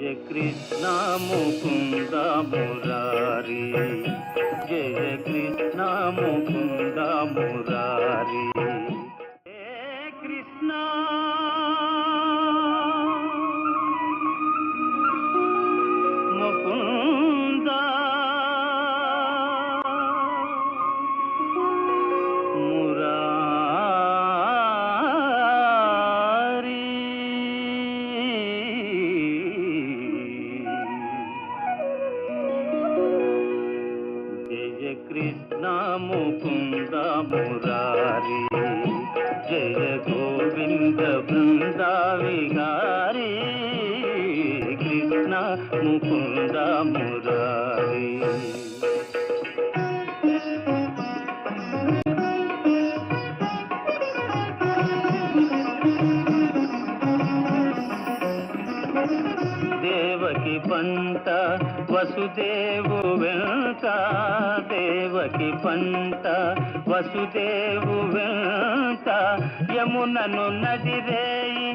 జయ కృష్ణ ముకుంద మురారి, జయ కృష్ణ ముకుంద మురారి. హే కృష్ణ ముకుంద కృష్ణ ముకుంద మురారి, జయ గోవింద బృంద విహారీ, కృష్ణ ముకుంద మురారి. దేవకి పంట వసుదేవు వెంట, దేవకి పంట వసుదేవు వెంట, యమునను నదిరేయి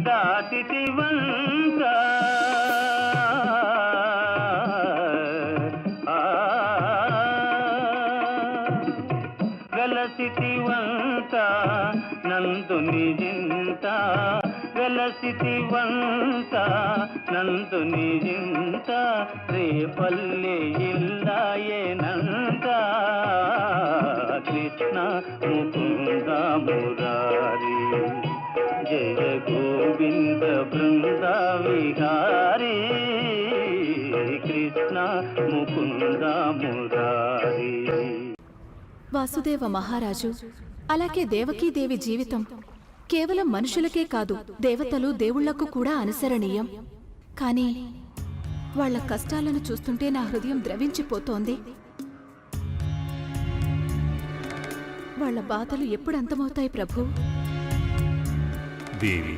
దాటితి వంట. వెలసితి వంట నందుని జింత, వెలసితి వంట నందుని జింత, రేపల్లి ఇల్లాయేనంత. కృష్ణ ముకుంద మురారి, జయ గోవింద బృంద విహారీ, కృష్ణ ముకుంద మురారి. వాసుదేవ మహారాజు అలాగే దేవకీదేవి జీవితం కేవలం మనుషులకే కాదు, దేవతలు దేవుళ్లకు కూడా అనుసరణీయం. కానీ వాళ్ల కష్టాలను చూస్తుంటే నా హృదయం ద్రవించిపోతోంది. వాళ్ల బాధలు ఎప్పుడు అంతమవుతాయి ప్రభు? దేవి,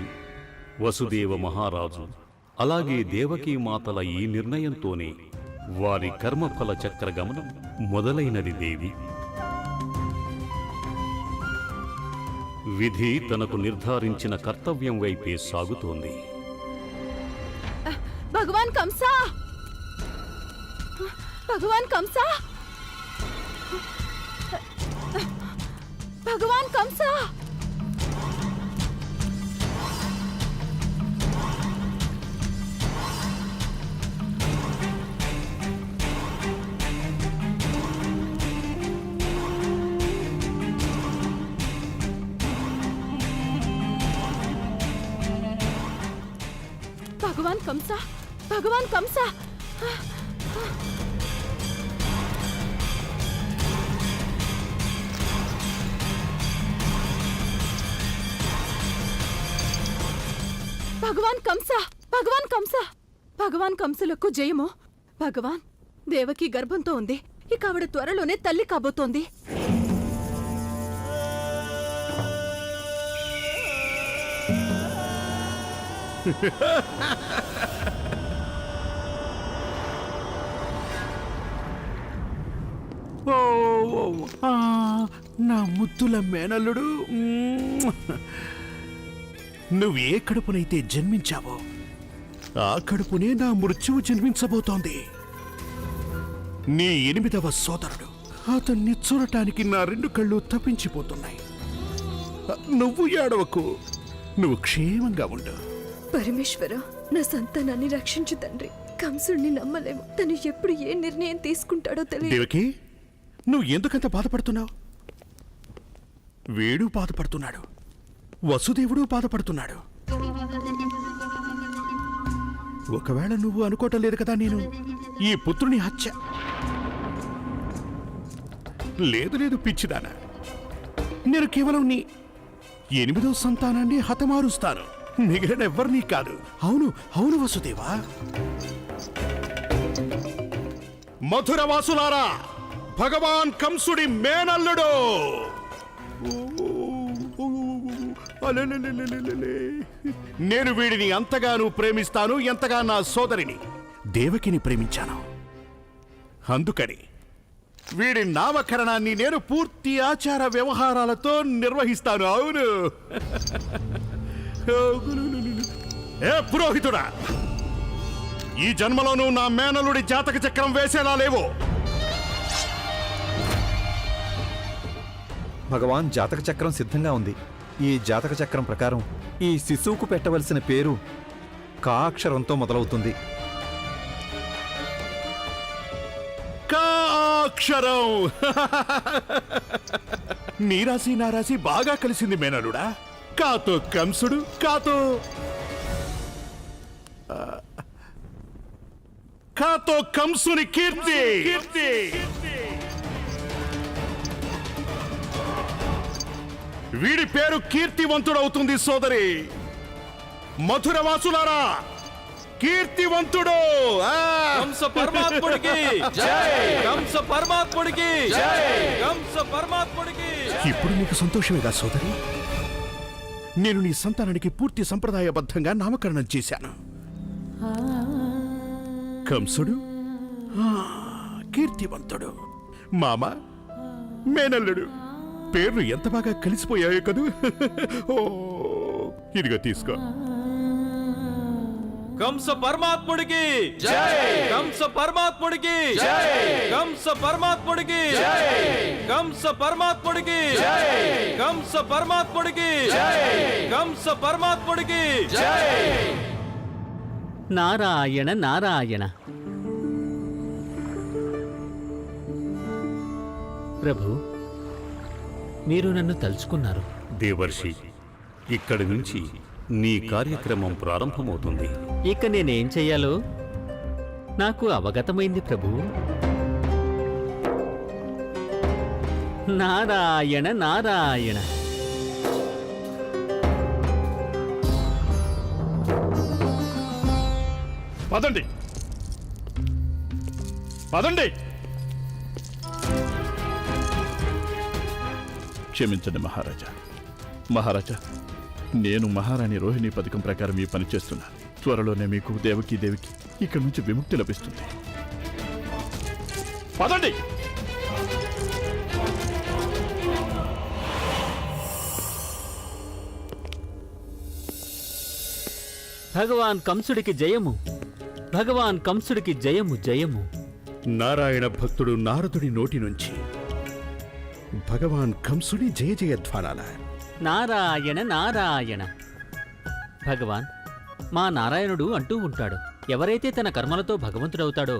వసుదేవ మహారాజు అలాగే దేవకీ మాతల ఈ నిర్ణయంతోనే వారి కర్మఫల చక్ర గమనం మొదలైనది దేవి. విధి తనకు నిర్ధారించిన కర్తవ్యం వైపే సాగుతోంది. భగవాన్ కంసా, భగవాన్ కంసా, భగవాన్ కంసా. భగవాన్ కంసా, భగవాన్ కంసా. భగవాన్ కంసా, భగవాన్ కంసా. భగవాన్ కంసులకు జయము. భగవాన్, దేవకి గర్భంతో ఉంది. ఇక ఆవిడ త్వరలోనే తల్లి కాబోతోంది. నా ముద్దుల మేనల్లుడు, నువ్వు ఏ కడుపునైతే జన్మించావో ఆ కడుపునే నా మృత్యువు జన్మించబోతోంది. నీ 8వ సోదరుడు, అతన్ని చూడటానికి నా 2 కళ్ళు తప్పించిపోతున్నాయి. నువ్వు ఏడవకు, నువ్వు క్షేమంగా ఉండు. పరమేశ్వర, నా సంతానాన్ని రక్షించు తండ్రి. కంసుడిని నమ్మలేము. తను ఎప్పుడు ఏ నిర్ణయం తీసుకుంటాడో తెలియదు. దేవకి, నువ్వు ఎందుకంత బాధపడుతున్నావు? వీడు బాధపడుతున్నాడు, వసుదేవుడు బాధపడుతున్నాడు. ఒకవేళ నువ్వు అనుకోవటం లేదు కదా నేను ఈ పుత్రుని హత్య? లేదు లేదు పిచ్చిదానా, నేను కేవలం నీ 8వ సంతానాన్ని హతమారుస్తాను, మిగిలిన ఎవ్వరినీ కాదు. అవును అవును వసుదేవా. మధురవాసులారా, భగవాన్ కంసుడి మేనల్లుడు, నేను వీడిని అంతగానూ ప్రేమిస్తాను, ఎంతగా నా సోదరిని దేవకిని ప్రేమించాను. అందుకని వీడి నామకరణాన్ని నేను పూర్తి ఆచార వ్యవహారాలతో నిర్వహిస్తాను. అవును. ఏ పురోహితుడా, ఈ జన్మలోనూ నా మేనలుడి జాతక చక్రం వేసేలా లేవు. భగవాన్, జాతక చక్రం సిద్ధంగా ఉంది. ఈ జాతక చక్రం ప్రకారం ఈ శిశువుకు పెట్టవలసిన పేరు కా అక్షరంతో మొదలవుతుంది. కా అక్షరం. నీ రాశి నా రాశి బాగా కలిసింది మేనలుడా. కాతో కంసుడు, కాతో కంసుని కీర్తి. వీడి పేరు కీర్తివంతుడవుతుంది సోదరి. మధురవాసులారా, కీర్తివంతుడు. కంస పరమాత్ముడికి జై! కంస పరమాత్ముడికి జై! కంస పరమాత్ముడికి ఇప్పుడు నీకు సంతోషమేగా సోదరి? నేను నీ సంతానానికి పూర్తి సంప్రదాయబద్ధంగా నామకరణం చేశాను. కంసుడు, కీర్తివంతుడు. మామ, మేనల్లుడు పేర్లు ఎంత బాగా కలిసిపోయాయో కదూ. ఓ, ఇదిగో తీసుకో. కంస పరమాత్ముడికి జై! కంస పరమాత్ముడికి జై! కంస పరమాత్ముడికి జై! కంస పరమాత్ముడికి జై! కంస పరమాత్ముడికి జై! కంస పరమాత్ముడికి జై! నారాయణ నారాయణ. ప్రభు, మీరు నన్ను తలుచుకున్నారు. దేవర్షి, ఇక్కడి నుంచి నీ కార్యక్రమం ప్రారంభమవుతుంది. ఇక నేనేం చెయ్యాలో నాకు అవగతమైంది ప్రభు. నారాయణ నారాయణ. పదండి, పదండి. క్షమించండి మహారాజా. మహారాజా, నేను మహారాణి రోహిణి పథకం ప్రకారం ఈ పని చేస్తున్నాను. త్వరలోనే మీకు దేవికి ఇక్కడి నుంచి విముక్తి లభిస్తుంది. పదండి. భగవాన్ కంసుడికి జయము. భగవాన్ కంసుడికి జయము జయము. నారాయణ భక్తుడు నారదుడి నోటి నుంచి భగవాన్ కంసుడి జయ జయధ్వానాల. నారాయణ నారాయణ. భగవాన్, మా నారాయణుడు అంటూ ఉంటాడు, ఎవరైతే తన కర్మలతో భగవంతుడవుతాడో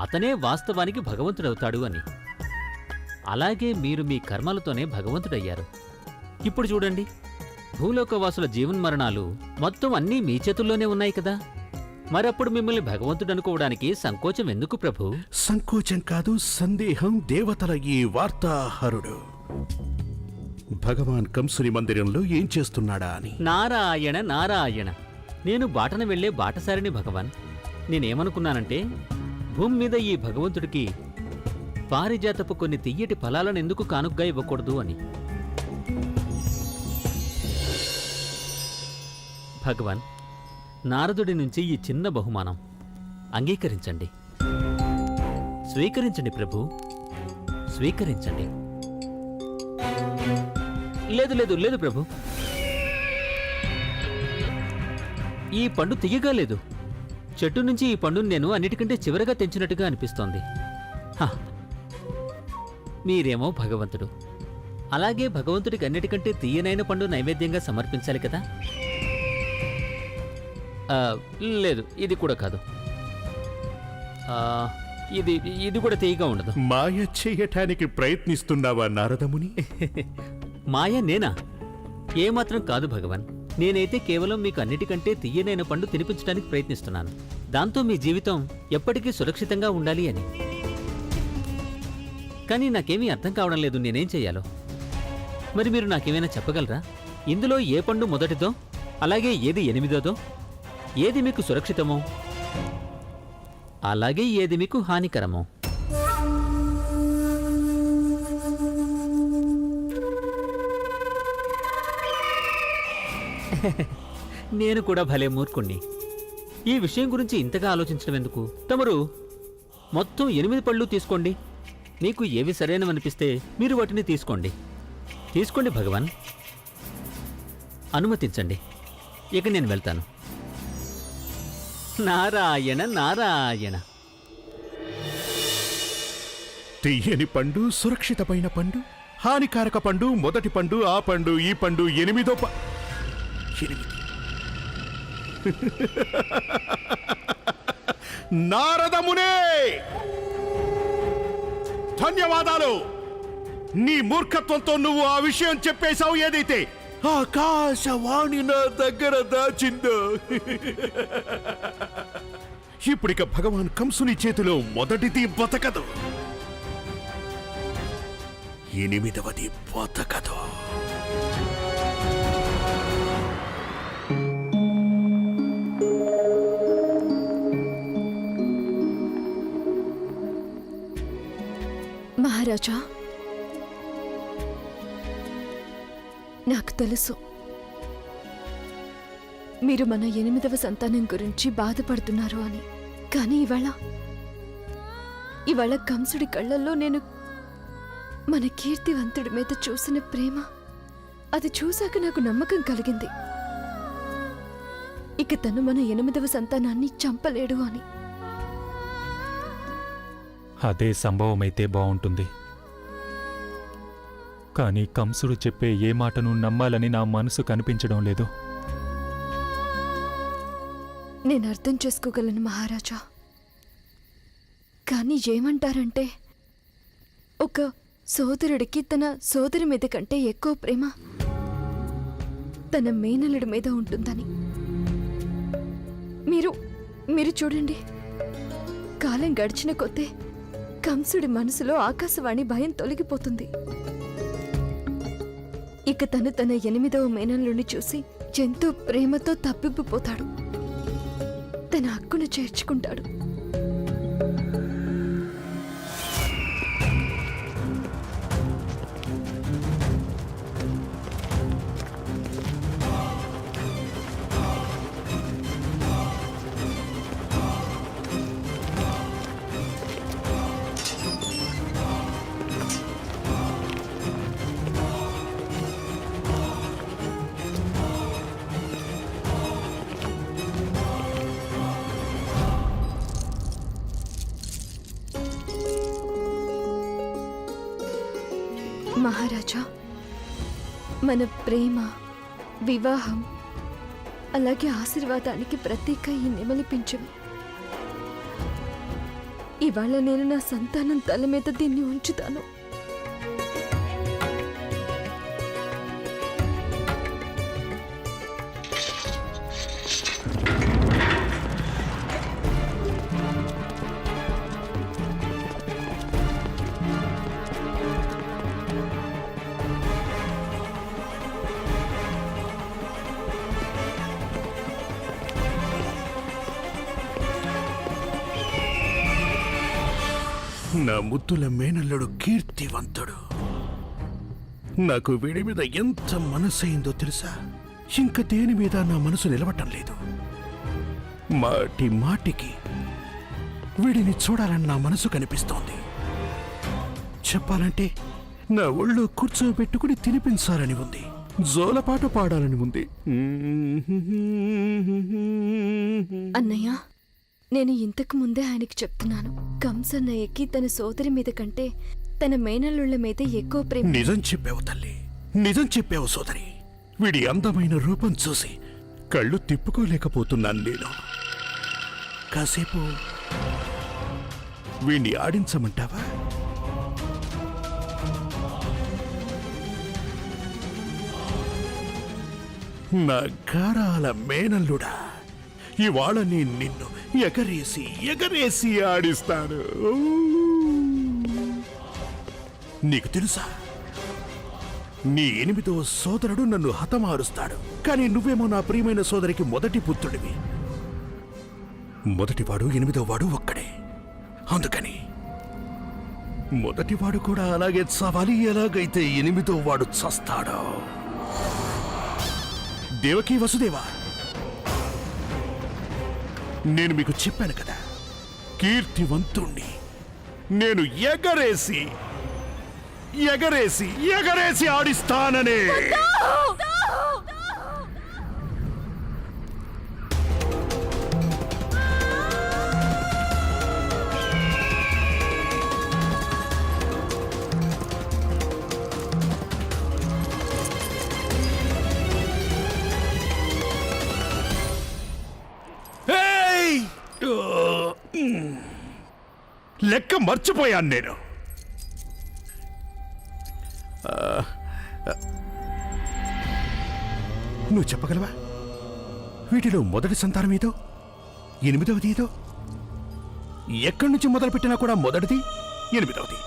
అతనే వాస్తవానికి భగవంతుడవుతాడు అని. అలాగే మీరు మీ కర్మలతోనే భగవంతుడయ్యారు. ఇప్పుడు చూడండి, భూలోకవాసుల జీవన్మరణాలు మొత్తం అన్నీ మీ చేతుల్లోనే ఉన్నాయి కదా. మరప్పుడు మిమ్మల్ని భగవంతుడనుకోవడానికి సంకోచం ఎందుకు ప్రభు? సంకోచం కాదు, సందేహం. దేవతల ఈ వార్తాహరుడు భగవాన్ కంసుని మందిరంలో ఏం చేస్తున్నాడా అని. నారాయణ నారాయణ. నేను బాటన వెళ్లే బాటసారిని భగవాన్. నేనేమనుకున్నానంటే, భూమి మీద ఈ భగవంతుడికి పారిజాతపు కొన్ని తియ్యటి ఫలాలను ఎందుకు కానుగ్గా ఇవ్వకూడదు అని. భగవాన్, నారదుడి నుంచి ఈ చిన్న బహుమానం అంగీకరించండి. స్వీకరించండి ప్రభు, స్వీకరించండి. లేదు లేదు లేదు ప్రభు, ఈ పండు తియ్యగా లేదు. చెట్టు నుంచి ఈ పండును నేను అన్నిటికంటే చివరగా తెంచినట్టుగా అనిపిస్తోంది. హ, మీరేమో భగవంతుడు, అలాగే భగవంతుడికి అన్నిటికంటే తీయనైన పండు నైవేద్యంగా సమర్పించాలి కదా. లేదు, ఇది కూడా కాదు. ఇది ఇది కూడా తీయగా ఉండదు. మాయ చేయటానికి ప్రయత్నిస్తున్నావా నారదముని? మాయ నేనా? ఏమాత్రం కాదు భగవాన్. నేనైతే కేవలం మీకు అన్నిటికంటే తీయనైన పండు తినిపించడానికి ప్రయత్నిస్తున్నాను. దాంతో మీ జీవితం ఎప్పటికీ సురక్షితంగా ఉండాలి అని. కానీ నాకేమీ అర్థం కావడం లేదు నేనేం చెయ్యాలో. మరి మీరు నాకేమైనా చెప్పగలరా? ఇందులో ఏ పండు మొదటిదో, అలాగే ఏది 8దో, ఏది మీకు సురక్షితమో, అలాగే ఏది మీకు హానికరమో? నేను కూడా భలే మూర్ఖుణ్ణి. ఈ విషయం గురించి ఇంతగా ఆలోచించడం ఎందుకు? తమరు మొత్తం 8 పళ్ళు తీసుకోండి. మీకు ఏవి సరైనవనిపిస్తే మీరు వాటిని తీసుకోండి. తీసుకోండి భగవాన్, అనుమతించండి. ఇక నేను వెళ్తాను. నారాయణ నారాయణ. తీయని పండు, సురక్షితమైన పండు, హానికారక పండు, మొదటి పండు, ఆ పండు, ఈ పండు, 8వ 8. నారదమునే ధన్యవాదాలు. నీ మూర్ఖత్వంతో నువ్వు ఆ విషయం చెప్పేశావు. ఏదైతే ఆకాశవాణి నా దగ్గర దాచిందో. ఇప్పుడిక భగవాన్ కంసుని చేతిలో మొదటిది బతకదు, 8వది బతకదు. మహారాజా, నాకు తెలుసు మీరు మన 8వ సంతానం గురించి బాధపడుతున్నారు అని. కానీ ఇవాళ కంసుడి కళ్ళల్లో నేను మన కీర్తివంతుడి మీద చూసిన ప్రేమ, అది చూశాక నాకు నమ్మకం కలిగింది. ఇక తను మన 8వ సంతానాన్ని చంపలేడు అని. అదే సంభవమైతే బావుంటుంది. కానీ కంసుడు చెప్పే ఏ మాటను నమ్మాలని నా మనసు కనిపించడం లేదు. నేను అర్థం చేసుకోగలను మహారాజా. కానీ ఏమంటారంటే, ఒక సోదరుడికి తన సోదరి మీద కంటే ఎక్కువ ప్రేమ తన మేనల్లుడి మీద ఉంటుందని. మీరు చూడండి, కాలం గడిచిన కొద్దే కంసుడి మనసులో ఆకాశవాణి భయం తొలగిపోతుంది. ఇక తను తన 8వ మేనల్లుడిని చూసి ఎంతో ప్రేమతో తప్పిపోతాడు. తన హక్కును చేర్చుకుంటాడు. మహారాజా, మన ప్రేమ, వివాహం, అలాగే ఆశీర్వాదానికి ప్రతీక ఈ నెమలి పింఛము. ఇవాళ నేను నా సంతానం తల మీద దీన్ని ఉంచుతాను. నా ముద్దుల మేనల్లుడు కీర్తివంతుడు. నాకు వీడి మీద ఎంత మనసైందో తెలుసా? ఇంక దేని మీద నా మనసు నిలవటం లేదు. మాటి మాటికి వీడిని చూడాలని నా మనసు కనిపిస్తోంది. చెప్పాలంటే నా ఒళ్ళో కూర్చోబెట్టుకుని తినిపించాలని ఉంది, జోలపాట పాడాలని ఉంది. అన్నయ్య, నేను ఇంతకు ముందే ఆయనకి చెప్తున్నాను, కంసన్నయ్యకి తన సోదరి మీద కంటే తన మేనల్లుళ్ళ మీద ఎక్కువ ప్రేమ. నిజం చెప్పావు తల్లి, నిజం చెప్పావు సోదరి. వీడి అందమైన రూపం చూసి కళ్ళు తిప్పుకోలేకపోతున్నాను నేను. కాసేపు వీణ్ణి ఆడించమంటావా? నా గారాల మేనల్లుడా, ఇవాళ నేను నిన్ను ఎగరేసి ఎగరేసి ఆడిస్తాను. నీకు తెలుసా, నీ 8వ సోదరుడు నన్ను హతమారుస్తాడు. కానీ నువ్వేమో నా ప్రియమైన సోదరికి మొదటి పుత్రుడివి. మొదటివాడు 8వ వాడు ఒక్కడే. అందుకని మొదటివాడు కూడా అలాగే చావాలి. ఎలాగైతే 8వ వాడు చస్తాడో. దేవకీ వసుదేవా, నేను మీకు చెప్పాను కదా, కీర్తివంతుణ్ణి. నేను ఎగరేసి ఎగరేసి ఎగరేసి ఆడిస్తాననే. లెక్క మర్చిపోయాను నేను. నువ్వు చెప్పగలవా వీటిలో మొదటి సంతానం ఏదో, 8వది ఏదో? ఎక్కడి నుంచి మొదలుపెట్టినా కూడా మొదటిది 8వది,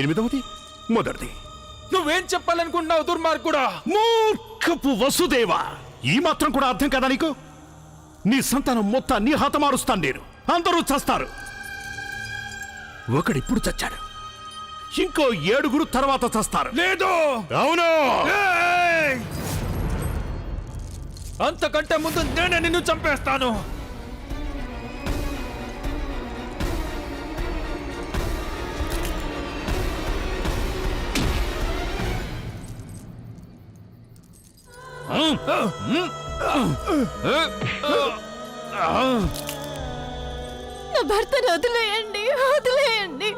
8వది మొదటిది. నువ్వేం చెప్పాలనుకుంటున్నావు దుర్మార్గుడా? మూర్ఖపు వసుదేవా, ఈ మాత్రం కూడా అర్థం కదా నీకు? నీ సంతానం మొత్తాన్ని హతమారుస్తాను నేను. అందరూ చస్తారు. ఒకడిప్పుడు చచ్చాడు, ఇంకో 7 తర్వాత చస్తారు. లేదు. అవును. అంతకంటే ముందు నేనే నిన్ను చంపేస్తాను. నా భర్తను వదిలేయండి, వదిలేయండి.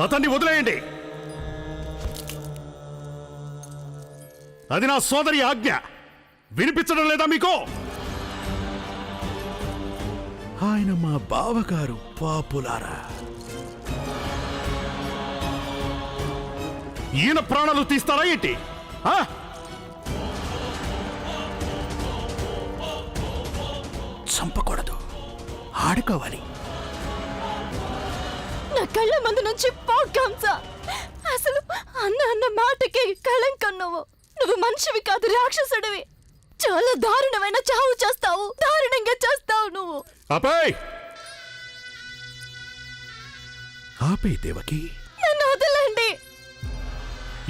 అతన్ని వదిలేయండి. అది నా సోదరి ఆజ్ఞ. వినిపించడం లేదా మీకు? ఆయన మా బావగారు పాపులారా. ఈయన ప్రాణాలు తీస్తారా ఏంటి? చంపకూడదు, ఆడుకోవాలి. నా కళ్ళ ముందు నుంచి పో కంస. అసలు అన్న మాటకి కళంకం. నువ్వు మనిషివి కాదు, రాక్షసుడివి. చాలా దారుణమైన చావు చేస్తావు, దారుణంగా చేస్తావు నువ్వు. ఆపే దేవకి, నన్ను వదలండి.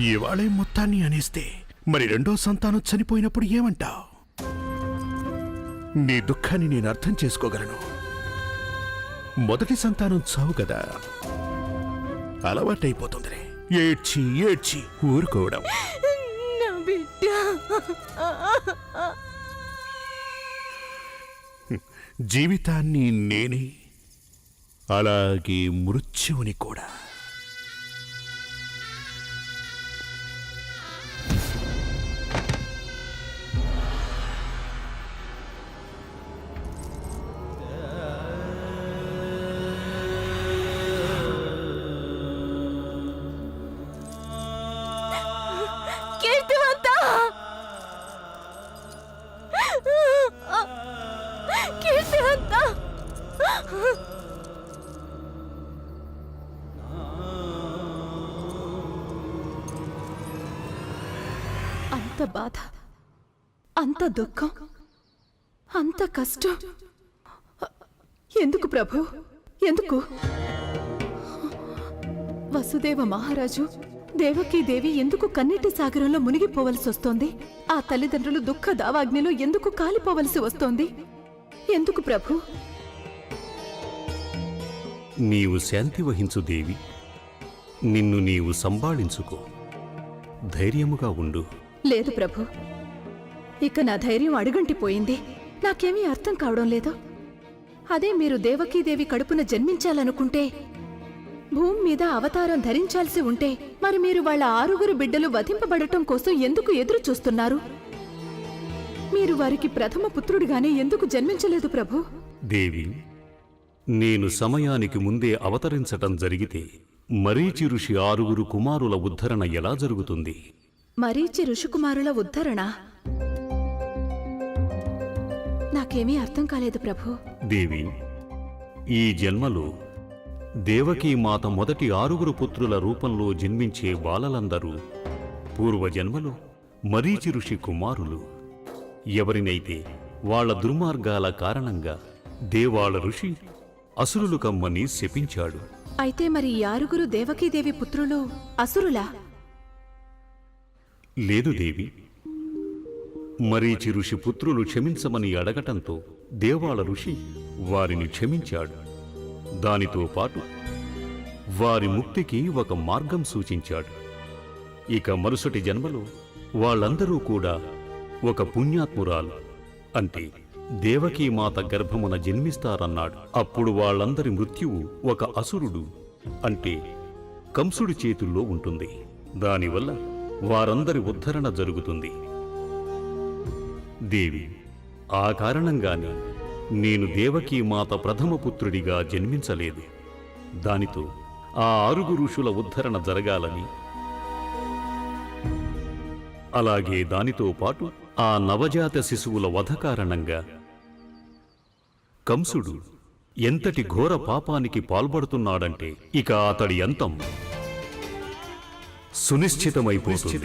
ఇవాళే మొత్తాన్ని అనేస్తే మరి 2వ సంతానం చనిపోయినప్పుడు ఏమంటావు? నీ దుఃఖాన్ని నేను అర్థం చేసుకోగలను. మొదటి సంతానం చావు కదా, అలవాటైపోతుందిలే. ఏడ్చి ఏడ్చి ఊరుకోవడం. నా బిడ్డ. జీవితాన్ని నేనే, అలాగే మృత్యువుని కూడా. కీర్తివంత, కీర్తివంత. అంత బాధ, అంత దుఃఖం, అంత కష్టం ఎందుకు ప్రభు? ఎందుకు? వసుదేవ మహారాజు, దేవకీదేవి ఎందుకు కన్నీటి సాగరంలో మునిగిపోవలసి వస్తోంది? ఆ తల్లిదండ్రులు దుఃఖ దావాగ్నిలో ఎందుకు కాలిపోవలసి వస్తోంది? ఎందుకు ప్రభు? నీవు శాంతి వహించు దేవి. నిన్ను నీవు సంభాళించుకో. ధైర్యముగా ఉండు. లేదు ప్రభు, ఇక నా ధైర్యం అడుగంటిపోయింది. నాకేమీ అర్థం కావడం లేదు. అదే మీరు దేవకీదేవి కడుపున జన్మించాలనుకుంటే, భూమి మీద అవతారం ధరించాల్సి ఉంటే, మరి మీరు వాళ్ళ 6 బిడ్డలు వధింపబడటం కోసం ఎందుకు ఎదురు చూస్తున్నారు? మీరు వారికి ప్రథమ పుత్రుడిగానే ఎందుకు జన్మించలేదు ప్రభు? దేవి, నేను సమయానికి ముందే అవతరించటం జరిగితే మరీచి ఋషి 6 కుమారుల ఉద్ధరణ ఎలా జరుగుతుంది? మరీచి ఋషికుమారుల ఉద్ధరణ? నాకేమీ అర్థం కాలేదు ప్రభు. దేవి, ఈ జన్మలో దేవకీమాత మొదటి 6 పుత్రుల రూపంలో జన్మించే బాలలందరూ పూర్వజన్మలో మరీచి ఋషి కుమారులు. ఎవరినైతే వాళ్ల దుర్మార్గాల కారణంగా దేవాళ ఋషి అసురులు కమ్మని శపించాడు. అయితే మరి ఈ 6 దేవకీదేవి పుత్రులు అసురులా? లేదు దేవి. మరీచి ఋషి పుత్రులు క్షమించమని అడగటంతో దేవాళ ఋషి వారిని క్షమించాడు. దానితో పాటు వారి ముక్తికి ఒక మార్గం సూచించాడు. ఇక మరుసటి జన్మలో వాళ్ళందరూ కూడా ఒక పుణ్యాత్మురాలు, అంటే దేవకీమాత గర్భమున జన్మిస్తారన్నాడు. అప్పుడు వాళ్ళందరి మృత్యువు ఒక అసురుడు, అంటే కంసుడి చేతుల్లో ఉంటుంది. దానివల్ల వారందరి ఉద్ధరణ జరుగుతుంది. దేవి, ఆ కారణంగానే నేను దేవకీ మాత ప్రథమ పుత్రుడిగా జన్మించలేదు. దానితో ఆ 6 ఋషుల ఉద్ధరణ జరగాలని, అలాగే దానితో పాటు ఆ నవజాత శిశువుల వధ కారణంగా కంసుడు ఎంతటి ఘోర పాపానికి పాల్పడుతున్నాడంటే ఇక అతడి అంతం సునిశ్చితమైపోతుంది.